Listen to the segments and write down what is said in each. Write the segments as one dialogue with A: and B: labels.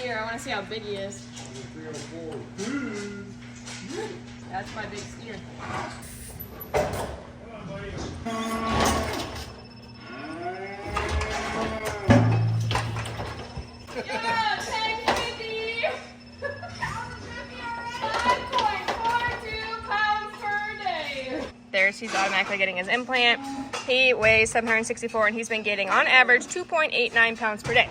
A: steer. I want to see how big he is. That's my big steer. He's automatically getting his implant. He weighs 764 and he's been getting on average 2.89 pounds per day.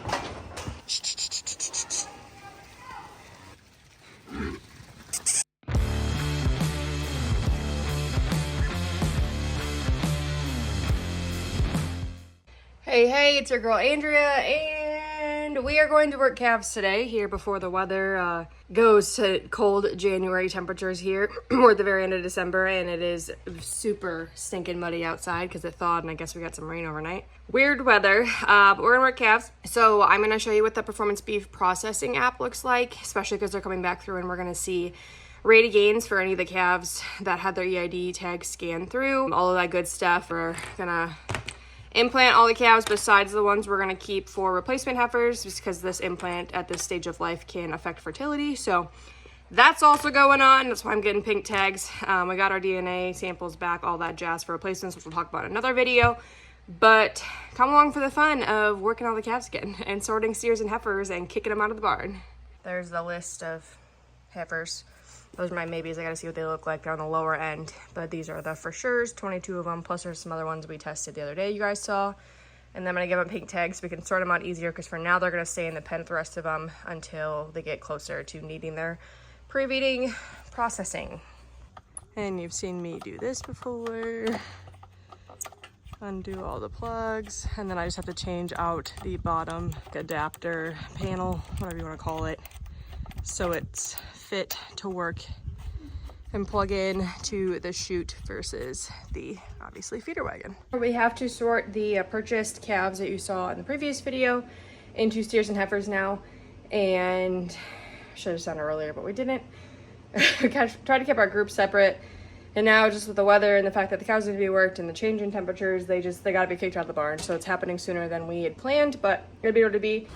A: Hey, it's your girl Andrea, and we are going to work calves today here before the weather goes to cold January temperatures here. We're at the very end of December and it is super stinking muddy outside because it thawed and I guess we got some rain overnight. Weird weather, but we're gonna work calves. So I'm gonna show you what the Performance Beef Processing app looks like, especially because they're coming back through and we're gonna see rate of gains for any of the calves that had their EID tag scanned through. All of that good stuff. We're gonna implant all the calves besides the ones we're going to keep for replacement heifers, just because this implant at this stage of life can affect fertility. So that's also going on. That's why I'm getting pink tags. We got our DNA samples back, all that jazz for replacements, which we'll talk about in another video. But come along for the fun of working all the calves again and sorting steers and heifers and kicking them out of the barn. There's the list of heifers. Those are my maybes. I gotta see what they look like. They're on the lower end, but these are the for sure's, 22 of them, plus there's some other ones we tested the other day you guys saw. And then I'm gonna give them pink tags so we can sort them out easier, because for now they're gonna stay in the pen the rest of them until they get closer to needing their pre-weaning processing. And you've seen me do this before. Undo all the plugs, and then I just have to change out the bottom adapter panel, whatever you wanna call it, so it's fit to work and plug in to the chute versus the obviously feeder wagon. We have to sort the purchased calves that you saw in the previous video into steers and heifers now, and should have done it earlier but we didn't. We tried to keep our groups separate, and now just with the weather and the fact that the cows need to be worked and the change in temperatures, they gotta be kicked out of the barn. So it's happening sooner than we had planned, but it'll be able to be.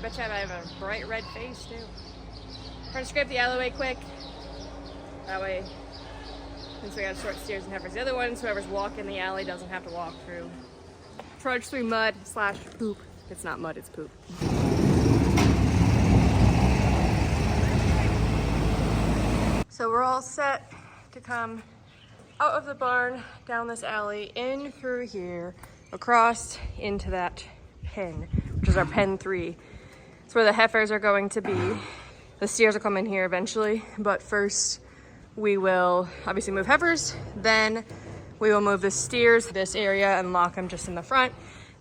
A: Bet you I have a bright red face too. Trying to scrape the alleyway quick. That way, since we got short steers and heifers, the other ones, whoever's walking the alley doesn't have to walk through. Trudge through mud / poop. It's not mud, it's poop. So we're all set to come out of the barn, down this alley, in through here, across into that pen, which is our pen 3. It's where the heifers are going to be. The steers will come in here eventually, but first we will obviously move heifers, then we will move the steers to this area and lock them just in the front.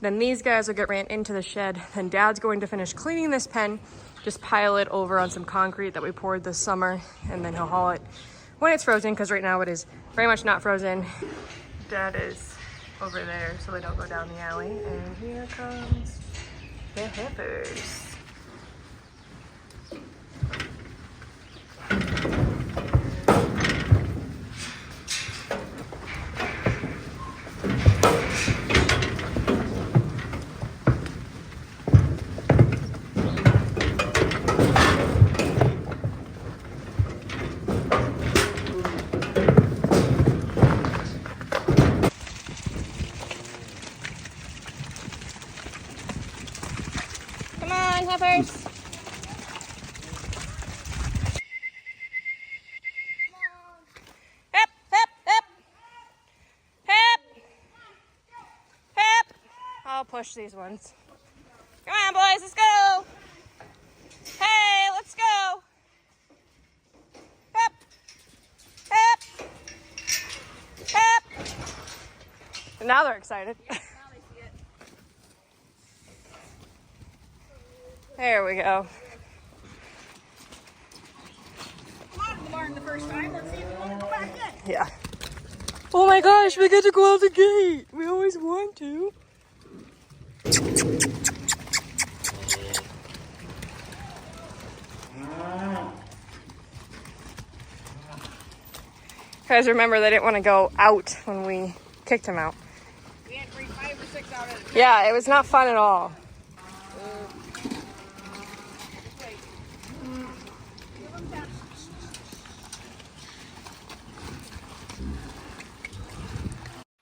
A: Then these guys will get ran into the shed. Then Dad's going to finish cleaning this pen, just pile it over on some concrete that we poured this summer, and then he'll haul it when it's frozen, because right now it is very much not frozen. Dad is over there so they don't go down the alley. And here comes the heifers. Heifers. Hip, hip, hip. Hip. Hip. I'll push these ones. Come on, boys, let's go. Hey, let's go. Hip. Hip. Hip. And now they're excited. There we go.
B: Come out of the barn the first time. Let's see if we want to go back in.
A: Yeah. Oh my gosh, we get to go out the gate. We always want to. Guys, remember they didn't want to go out when we kicked them out.
B: We had to bring 5 or 6 out of the
A: Yeah, it was not fun at all.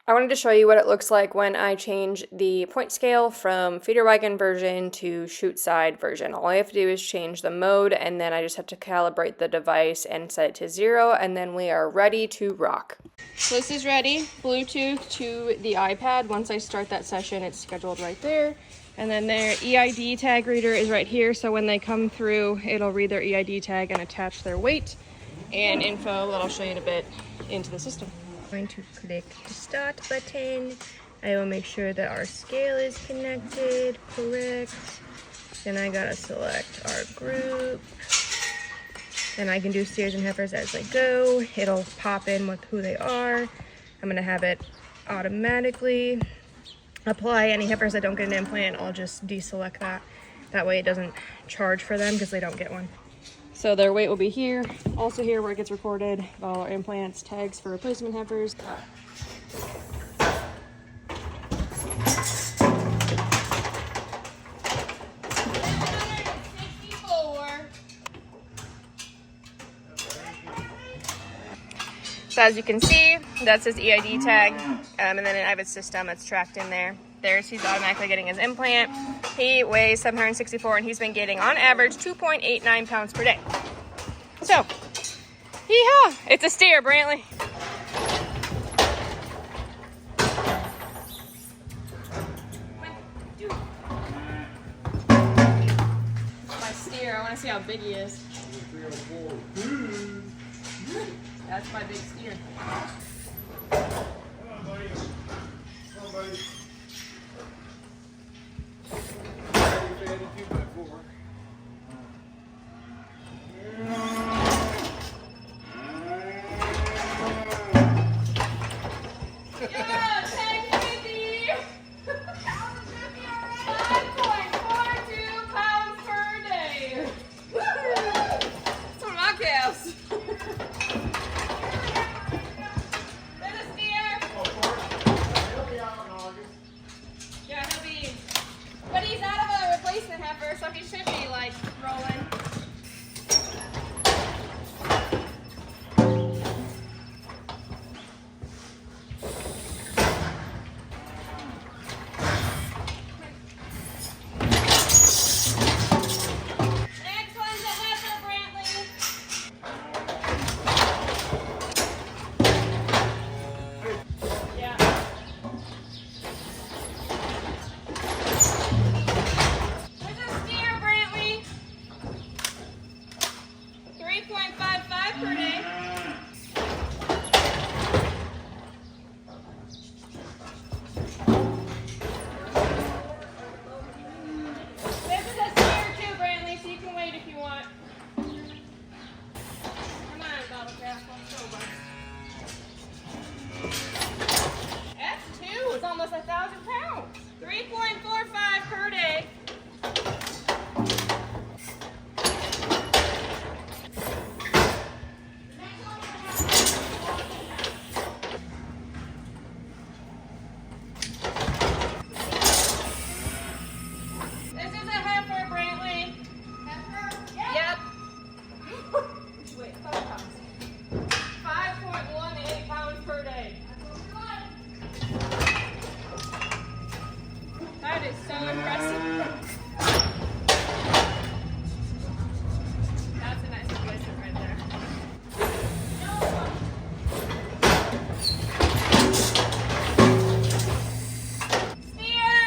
A: I wanted to show you what it looks like when I change the point scale from feeder wagon version to chute side version. All I have to do is change the mode, and then I just have to calibrate the device and set it to 0, and then we are ready to rock. So this is ready, Bluetooth to the iPad. Once I start that session, it's scheduled right there. And then their EID tag reader is right here, so when they come through, it'll read their EID tag and attach their weight and info that I'll show you in a bit into the system. I'm going to click the start button. I will make sure that our scale is connected, correct. Then I gotta select our group. And I can do steers and heifers as I go. It'll pop in with who they are. I'm gonna have it automatically apply any heifers that don't get an implant. I'll just deselect that. That way it doesn't charge for them because they don't get one. So their weight will be here, also here where it gets recorded, all our implants, tags for replacement heifers. So as you can see, that's his EID tag, and then I have his system that's tracked in there. There's, he's automatically getting his implant. He weighs 764, and he's been getting, on average, 2.89 pounds per day. So, yeehaw! It's a steer, Brantley. My steer, I want to see how big he is. That's my big steer. So he should be 3.55 per day. This is a steer too, Brantley, so you can wait if you want. Come on, bottle calf, let's go, bud. That's two. It's almost 1,000 pounds. 3.45 per day. This is a heifer, Brantley. Heifer? Yep. Wait, 5.18 pounds per day. That is so impressive. That's a nice replacement right there. Steer!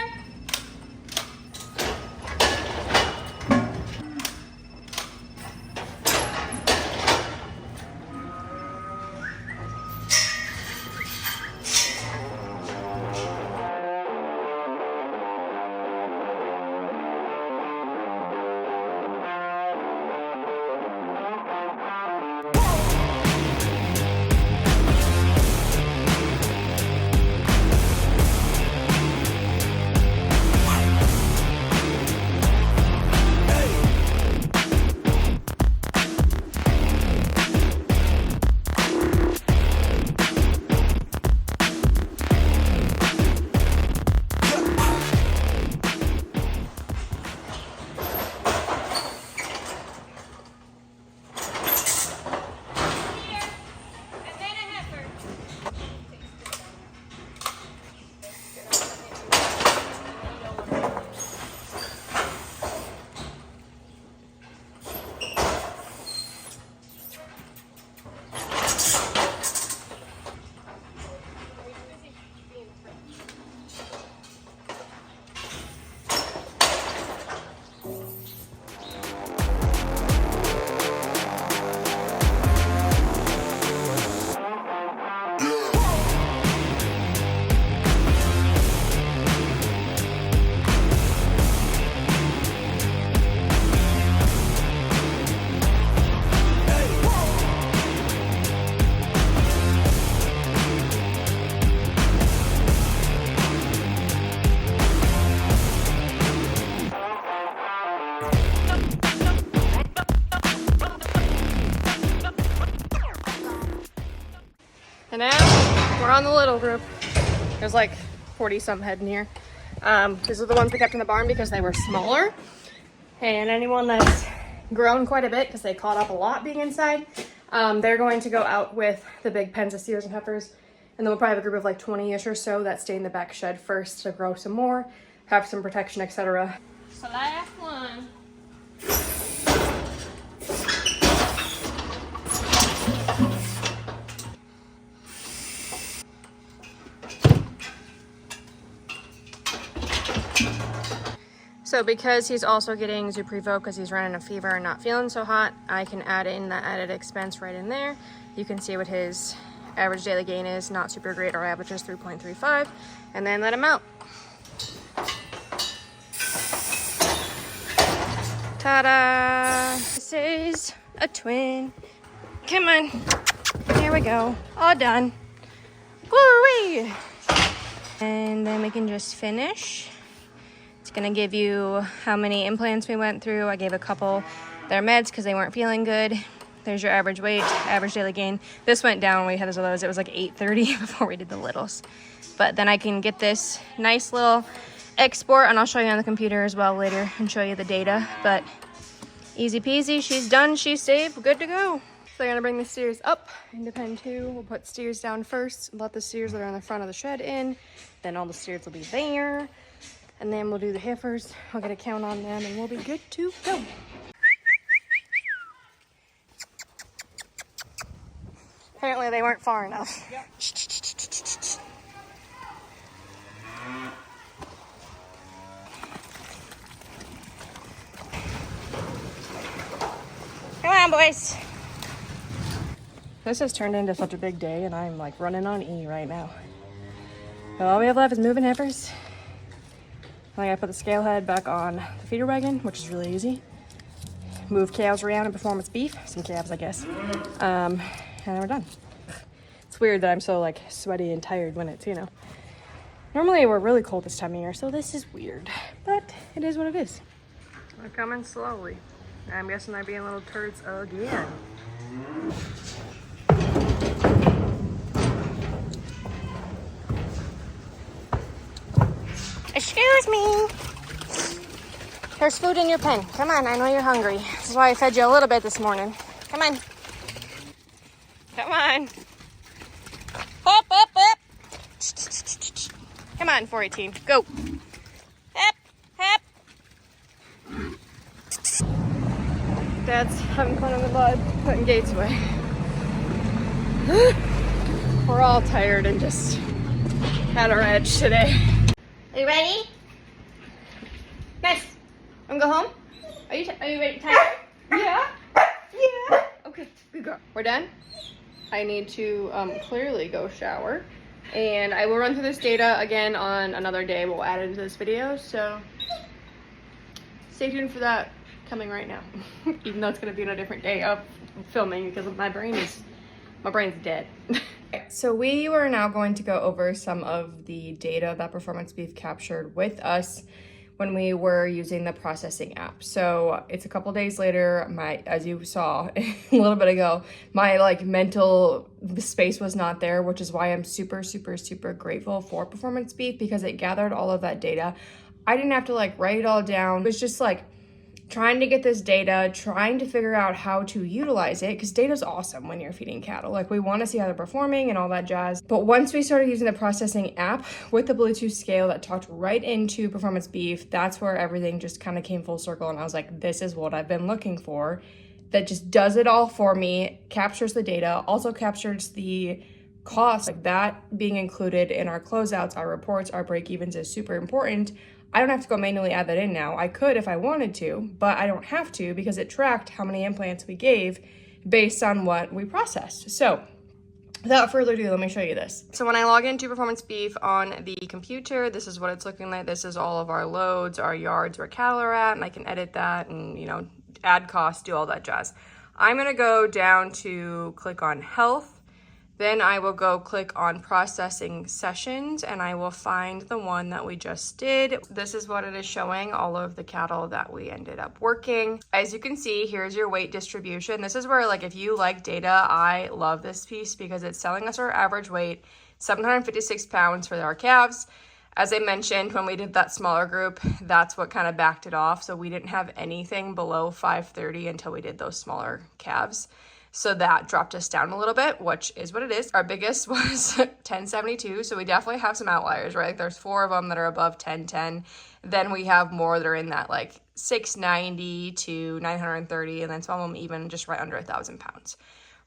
A: And now we're on the little group. There's like 40 some head in here. These are the ones we kept in the barn because they were smaller. And anyone that's grown quite a bit because they caught up a lot being inside, they're going to go out with the big pens of steers and heifers. And then we'll probably have a group of like 20-ish or so that stay in the back shed first to grow some more, have some protection, etc. So last one. So because he's also getting Zuprevo because he's running a fever and not feeling so hot, I can add in that added expense right in there. You can see what his average daily gain is, not super great. Our average is 3.35, and then let him out. Ta-da! This is a twin. Come on. Here we go. All done. Woo-wee! And then we can just finish. It's gonna give you how many implants we went through. I gave a couple their meds because they weren't feeling good. There's your average weight, average daily gain. This went down when we had those lows. It was like 830 before we did the littles. But then I can get this nice little export, and I'll show you on the computer as well later and show you the data. But easy peasy, she's done, she's safe, good to go. So I'm gonna bring the steers up into pen 2. We'll put steers down first, let the steers that are in the front of the shed in. Then all the steers will be there. And then we'll do the heifers. I'll get a count on them and we'll be good to go. Apparently they weren't far enough. Yep. Come on, boys. This has turned into such a big day, and I'm like running on E right now. So all we have left is moving heifers. I gotta put the scale head back on the feeder wagon, which is really easy. Move cows around in performance beef, some calves, I guess. And then we're done. It's weird that I'm so like sweaty and tired when it's, you know. Normally we're really cold this time of year, so this is weird, but it is what it is. They're coming slowly. I'm guessing they're being little turds again. Excuse me. There's food in your pen. Come on, I know you're hungry. This is why I fed you a little bit this morning. Come on. Come on. Hop, hop, hop. Come on, 418. Go. Hop, hop. Dad's having fun in the mud, putting gates away. We're all tired and just had our edge today. Are you ready? Nice. Want to go home? Are you ready? Tired? Yeah. Yeah. Okay. Good girl. We're done. I need to clearly go shower, and I will run through this data again on another day. We'll add it into this video, so stay tuned for that coming right now. Even though it's going to be on a different day of filming because my brain's dead. So we were now going to go over some of the data that Performance Beef captured with us when we were using the processing app. So it's a couple days later, as you saw a little bit ago, my like mental space was not there, which is why I'm super, super, super grateful for Performance Beef because it gathered all of that data. I didn't have to like write it all down. It was just like trying to get this data, trying to figure out how to utilize it, because data's awesome when you're feeding cattle. Like, we want to see how they're performing and all that jazz. But once we started using the processing app with the Bluetooth scale that talked right into Performance Beef, that's where everything just kind of came full circle. And I was like, this is what I've been looking for. That just does it all for me, captures the data, also captures the cost. Like, that being included in our closeouts, our reports, our break-evens is super important. I don't have to go manually add that in now. I could if I wanted to, but I don't have to because it tracked how many implants we gave based on what we processed. So without further ado, let me show you this. So when I log into Performance Beef on the computer, this is what it's looking like. This is all of our loads, our yards where cattle are at, and I can edit that and, you know, add costs, do all that jazz. I'm gonna go down to click on health. Then I will go click on processing sessions and I will find the one that we just did. This is what it is showing, all of the cattle that we ended up working. As you can see, here's your weight distribution. This is where, like, if you like data, I love this piece because it's telling us our average weight, 756 pounds for our calves. As I mentioned, when we did that smaller group, that's what kind of backed it off. So we didn't have anything below 530 until we did those smaller calves. So that dropped us down a little bit, which is what it is. Our biggest was 1072. So we definitely have some outliers, right? Like, there's 4 of them that are above 1010. Then we have more that are in that like 690 to 930. And then some of them even just right under 1,000 pounds.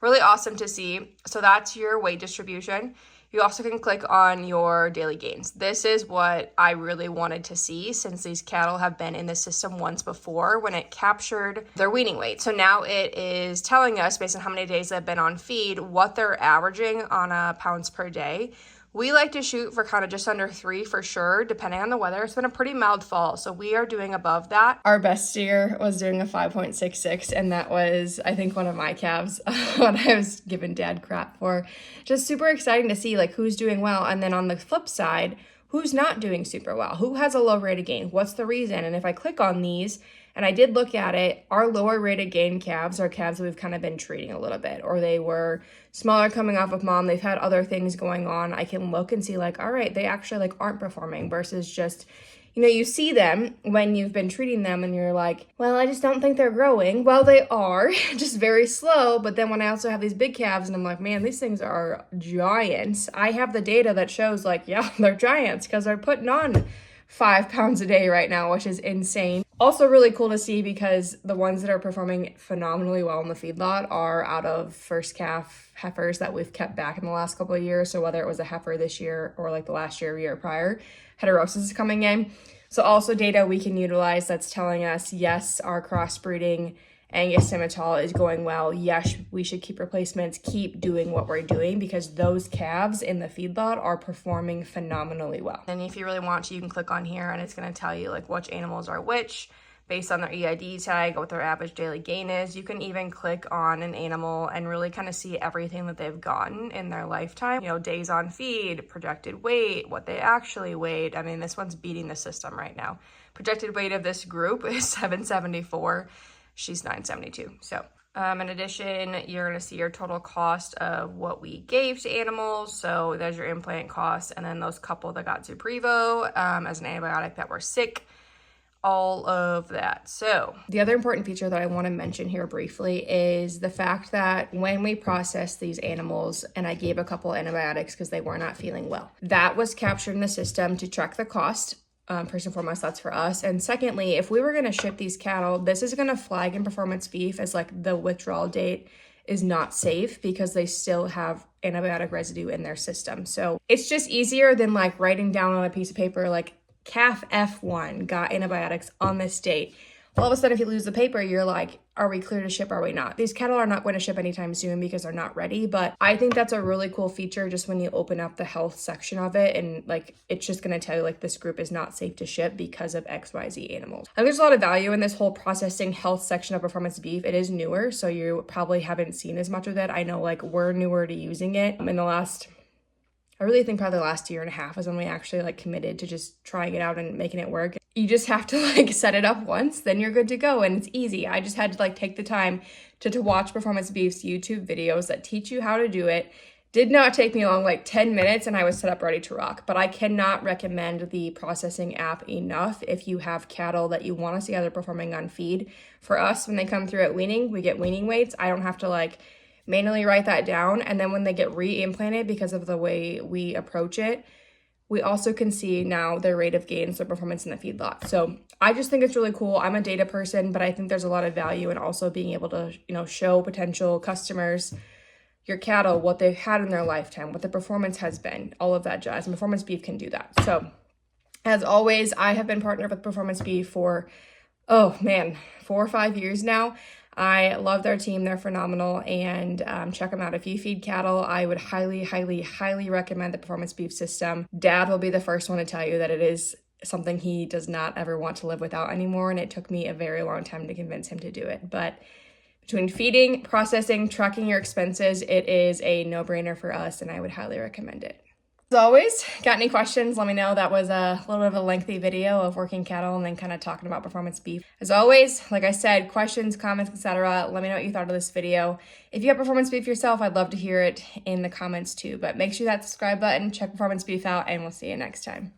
A: Really awesome to see. So that's your weight distribution. You also can click on your daily gains. This is what I really wanted to see since these cattle have been in the system once before when it captured their weaning weight. So now it is telling us, based on how many days they've been on feed, what they're averaging on pounds per day. We like to shoot for kind of just under 3 for sure, depending on the weather. It's been a pretty mild fall, so we are doing above that. Our best steer was doing a 5.66, and that was, I think, one of my calves, what I was giving Dad crap for. Just super exciting to see, like, who's doing well. And then on the flip side, who's not doing super well? Who has a low rate of gain? What's the reason? And if I click on these, and I did look at it, our lower rated gain calves are calves that we've kind of been treating a little bit, or they were smaller coming off of mom. They've had other things going on. I can look and see, like, all right, they actually like aren't performing versus just, you know, you see them when you've been treating them and you're like, well, I just don't think they're growing. Well, they are, just very slow. But then when I also have these big calves and I'm like, man, these things are giants. I have the data that shows, like, yeah, they're giants because they're putting on 5 pounds a day right now, which is insane. Also really cool to see because the ones that are performing phenomenally well in the feedlot are out of first calf heifers that we've kept back in the last couple of years. So whether it was a heifer this year or like the last year prior, heterosis is coming in. So also data we can utilize that's telling us, yes, our crossbreeding Angus Simmental is going well. Yes, we should keep replacements, keep doing what we're doing, because those calves in the feedlot are performing phenomenally well. And if you really want to, you can click on here and it's going to tell you like which animals are which based on their EID tag, what their average daily gain is. You can even click on an animal and really kind of see everything that they've gotten in their lifetime. You know, days on feed, projected weight, what they actually weighed. I mean, this one's beating the system right now. Projected weight of this group is 774. She's 972. So in addition, you're going to see your total cost of what we gave to animals. So there's your implant costs, and then those couple that got Zuprevo as an antibiotic that were sick, all of that. So the other important feature that I want to mention here briefly is the fact that when we processed these animals and I gave a couple antibiotics because they were not feeling well, that was captured in the system to track the cost. First and foremost, that's for us. And secondly, if we were going to ship these cattle, this is going to flag in Performance Beef as like the withdrawal date is not safe because they still have antibiotic residue in their system. So it's just easier than like writing down on a piece of paper, like calf F1 got antibiotics on this date. All of a sudden, if you lose the paper, you're like, are we clear to ship? Are we not? These cattle are not going to ship anytime soon because they're not ready. But I think that's a really cool feature just when you open up the health section of it. And like, it's just going to tell you like this group is not safe to ship because of XYZ animals. I think there's a lot of value in this whole processing health section of Performance Beef. It is newer, so you probably haven't seen as much of it. I know like we're newer to using it in the last, I really think probably the last year and a half is when we actually like committed to just trying it out and making it work. You just have to like set it up once, then you're good to go. And it's easy. I just had to like take the time to watch Performance Beef's YouTube videos that teach you how to do it. Did not take me long, like 10 minutes, and I was set up ready to rock. But I cannot recommend the processing app enough if you have cattle that you want to see how they're performing on feed. For us, when they come through at weaning, we get weaning weights. I don't have to like manually write that down. And then when they get re-implanted, because of the way we approach it, we also can see now their rate of gains, their performance in the feedlot. So I just think it's really cool. I'm a data person, but I think there's a lot of value in also being able to, you know, show potential customers your cattle, what they've had in their lifetime, what the performance has been, all of that jazz. And Performance Beef can do that. So as always, I have been partnered with Performance Beef for, 4 or 5 years now. I love their team. They're phenomenal, and check them out. If you feed cattle, I would highly, highly, highly recommend the Performance Beef system. Dad will be the first one to tell you that it is something he does not ever want to live without anymore, and it took me a very long time to convince him to do it. But between feeding, processing, tracking your expenses, it is a no-brainer for us, and I would highly recommend it. As always, got any questions, let me know. That was a little bit of a lengthy video of working cattle and then kind of talking about Performance Beef. As always, like I said, questions, comments, etc. Let me know what you thought of this video. If you have Performance Beef yourself, I'd love to hear it in the comments too. But make sure that subscribe button, check Performance Beef out, and we'll see you next time.